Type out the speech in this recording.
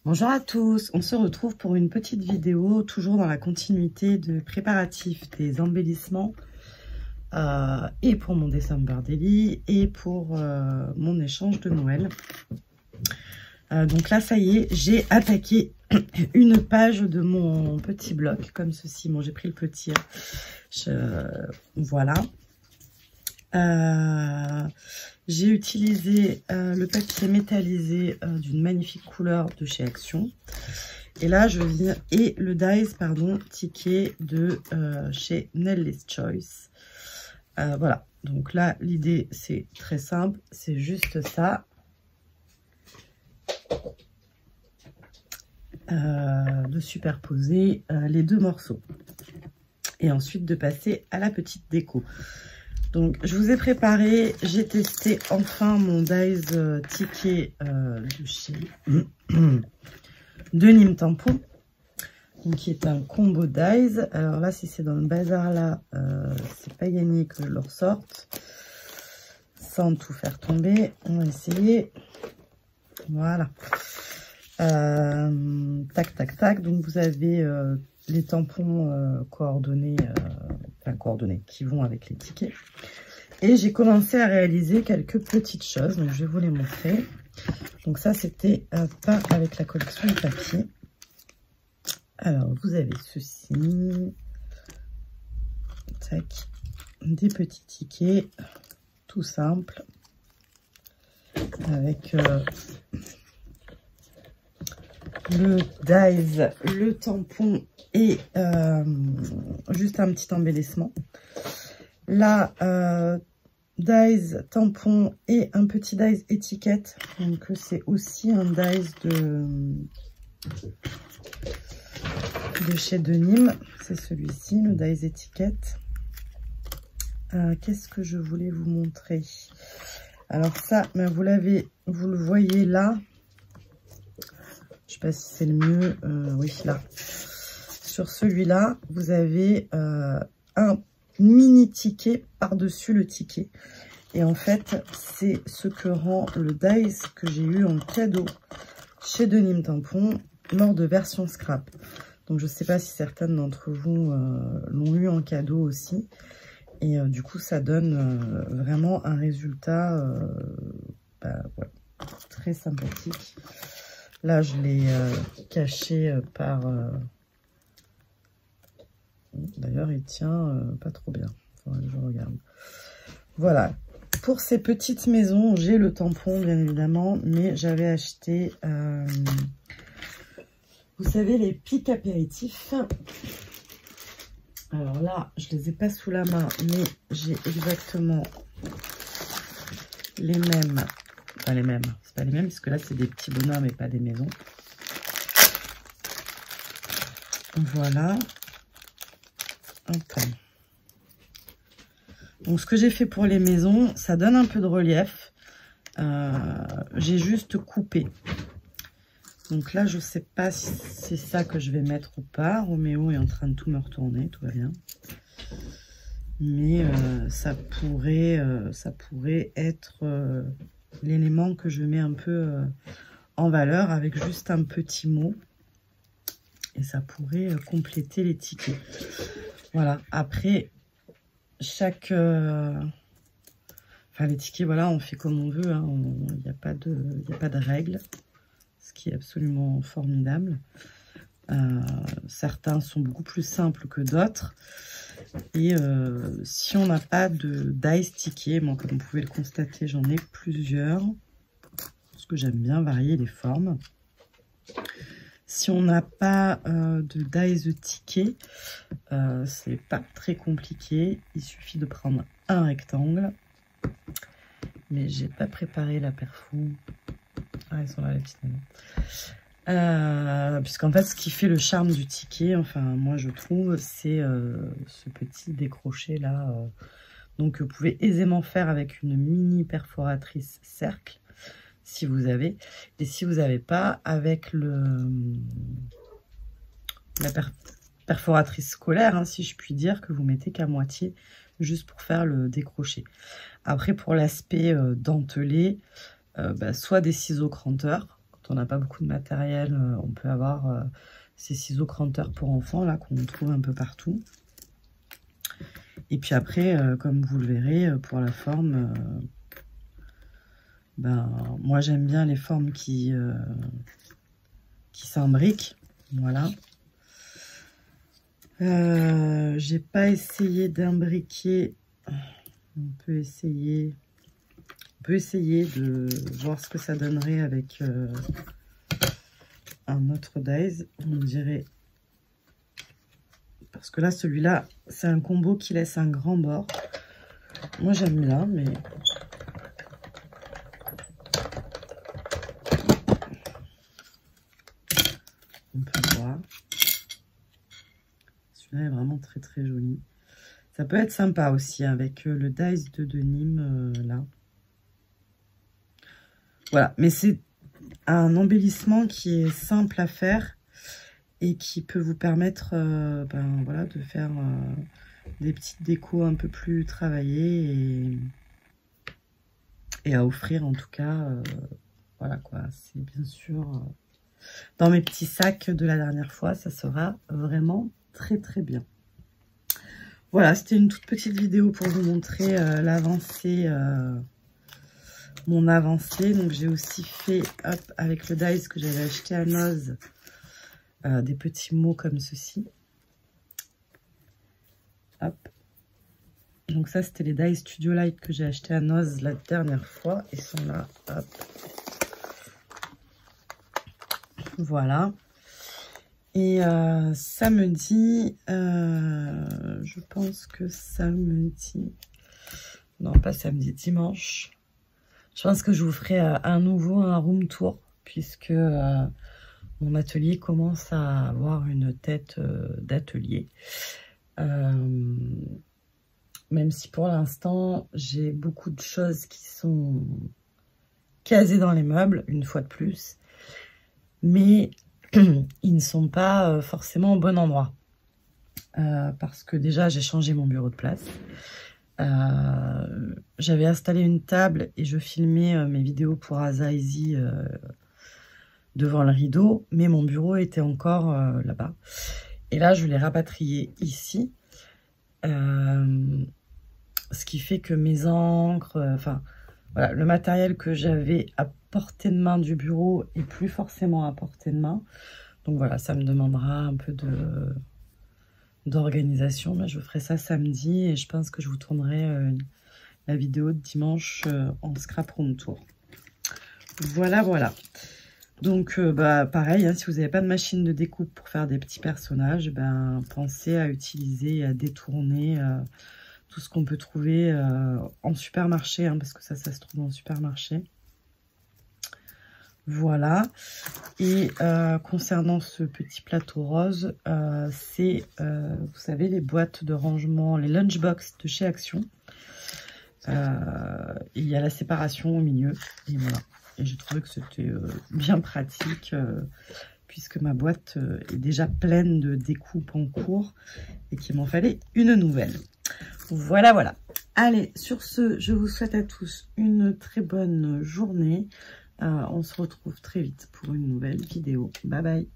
Bonjour à tous, on se retrouve pour une petite vidéo, toujours dans la continuité de préparatifs des embellissements et pour mon December Daily et pour mon échange de Noël. Donc là, ça y est, j'ai attaqué une page de mon petit bloc, comme ceci. Bon, j'ai pris le petit, voilà. J'ai utilisé le papier métallisé d'une magnifique couleur de chez Action. Et là, je viens... Et le dies, pardon, ticket de chez Nelly's Choice. Voilà. Donc là, l'idée, c'est très simple. C'est juste ça. De superposer les deux morceaux. Et ensuite, de passer à la petite déco. Donc, je vous ai préparé, j'ai testé enfin mon dies ticket de chez de Nîmes Tampon, qui est un combo dies. Alors là, si c'est dans le bazar là, c'est pas gagné que je le ressorte sans tout faire tomber. On va essayer. Voilà. Tac, tac, tac. Donc, vous avez les tampons coordonnés qui vont avec les tickets. Et j'ai commencé à réaliser quelques petites choses. Donc, je vais vous les montrer. Donc, ça, c'était pas avec la collection de papier. Alors, vous avez ceci. Tac. Des petits tickets. Tout simple. Avec le dies, le tampon et juste un petit embellissement. Là, dies, tampon et un petit dies étiquette. Donc, c'est aussi un dies de chez De Nîmes. C'est celui-ci, le dies étiquette. Qu'est-ce que je voulais vous montrer? Alors ça, ben vous le voyez là. Je sais pas si c'est le mieux. Oui, là. Sur celui-là, vous avez un mini ticket par-dessus le ticket. Et en fait, c'est ce que rend le dies que j'ai eu en cadeau chez De Nîmes Tampon lors de version scrap. Donc, je ne sais pas si certaines d'entre vous l'ont eu en cadeau aussi. Et du coup, ça donne vraiment un résultat ouais, très sympathique. Là, je l'ai caché par... D'ailleurs, il tient pas trop bien. Faudrait que je regarde. Voilà. Pour ces petites maisons, j'ai le tampon, bien évidemment, mais j'avais acheté, vous savez, les pics apéritifs. Alors là, je les ai pas sous la main, mais j'ai exactement les mêmes. Pas les mêmes. C'est pas les mêmes, parce que là, c'est des petits bonhommes et pas des maisons. Voilà. Okay. Donc, ce que j'ai fait pour les maisons, ça donne un peu de relief. J'ai juste coupé. Donc là, je sais pas si c'est ça que je vais mettre ou pas. Roméo est en train de tout me retourner, tout va bien. Mais ça pourrait être l'élément que je mets un peu en valeur avec juste un petit mot. Et ça pourrait compléter les tickets. Voilà. Après, chaque... enfin, les tickets, voilà, on fait comme on veut. Hein. Il n'y a pas de règles. Ce qui est absolument formidable. Certains sont beaucoup plus simples que d'autres. Et si on n'a pas de dice ticket, moi, comme vous pouvez le constater, j'en ai plusieurs. Parce que j'aime bien varier les formes. Si on n'a pas de dice ticket, c'est pas très compliqué. Il suffit de prendre un rectangle. Mais j'ai pas préparé la perfou. Ah, ils sont là, les petites maisons. Puisqu'en fait, ce qui fait le charme du ticket, enfin, moi, je trouve, c'est ce petit décroché là. Donc, vous pouvez aisément faire avec une mini perforatrice cercle, si vous avez. Et si vous n'avez pas, avec la perforatrice scolaire, hein, si je puis dire, que vous mettez qu'à moitié, juste pour faire le décroché. Après, pour l'aspect dentelé, soit des ciseaux cranteurs, quand on n'a pas beaucoup de matériel, on peut avoir ces ciseaux cranteurs pour enfants là qu'on trouve un peu partout. Et puis après, comme vous le verrez, pour la forme, moi j'aime bien les formes qui s'imbriquent. Voilà. J'ai pas essayé d'imbriquer. On peut essayer de voir ce que ça donnerait avec un autre dies. On dirait, parce que là celui-là c'est un combo qui laisse un grand bord. Moi j'aime bien, mais on peut voir. Celui-là est vraiment très très joli. Ça peut être sympa aussi avec le dies de Nîmes là. Voilà, mais c'est un embellissement qui est simple à faire et qui peut vous permettre voilà, de faire des petites décos un peu plus travaillées et à offrir en tout cas. Voilà quoi, c'est bien sûr dans mes petits sacs de la dernière fois, ça sera vraiment très très bien. Voilà, c'était une toute petite vidéo pour vous montrer l'avancée. Mon avancée. Donc j'ai aussi fait, hop, avec le dies que j'avais acheté à Noz, des petits mots comme ceci. Hop. Donc ça c'était les dies Studio Light que j'ai acheté à Noz la dernière fois. Ils sont là, hop. Voilà. Et samedi, je pense que samedi, non pas samedi, dimanche. Je pense que je vous ferai un room tour, puisque mon atelier commence à avoir une tête d'atelier. Même si pour l'instant, j'ai beaucoup de choses qui sont casées dans les meubles, une fois de plus. Mais ils ne sont pas forcément au bon endroit. Parce que déjà, j'ai changé mon bureau de place. J'avais installé une table et je filmais mes vidéos pour Asa Easy devant le rideau, mais mon bureau était encore là-bas. Et là, je l'ai rapatrié ici, ce qui fait que mes encres, voilà, le matériel que j'avais à portée de main du bureau est plus forcément à portée de main. Donc voilà, ça me demandera un peu d'organisation, mais je ferai ça samedi et je pense que je vous tournerai la vidéo de dimanche en scrap room tour. Voilà, voilà. Donc pareil, hein, si vous n'avez pas de machine de découpe pour faire des petits personnages, pensez à utiliser, à détourner tout ce qu'on peut trouver en supermarché, hein, parce que ça se trouve en supermarché. Voilà. Et concernant ce petit plateau rose, c'est, vous savez, les boîtes de rangement, les lunchbox de chez Action. Il y a la séparation au milieu. Et voilà. Et j'ai trouvé que c'était bien pratique, puisque ma boîte est déjà pleine de découpes en cours et qu'il m'en fallait une nouvelle. Voilà, voilà. Allez, sur ce, je vous souhaite à tous une très bonne journée. On se retrouve très vite pour une nouvelle vidéo. Bye bye.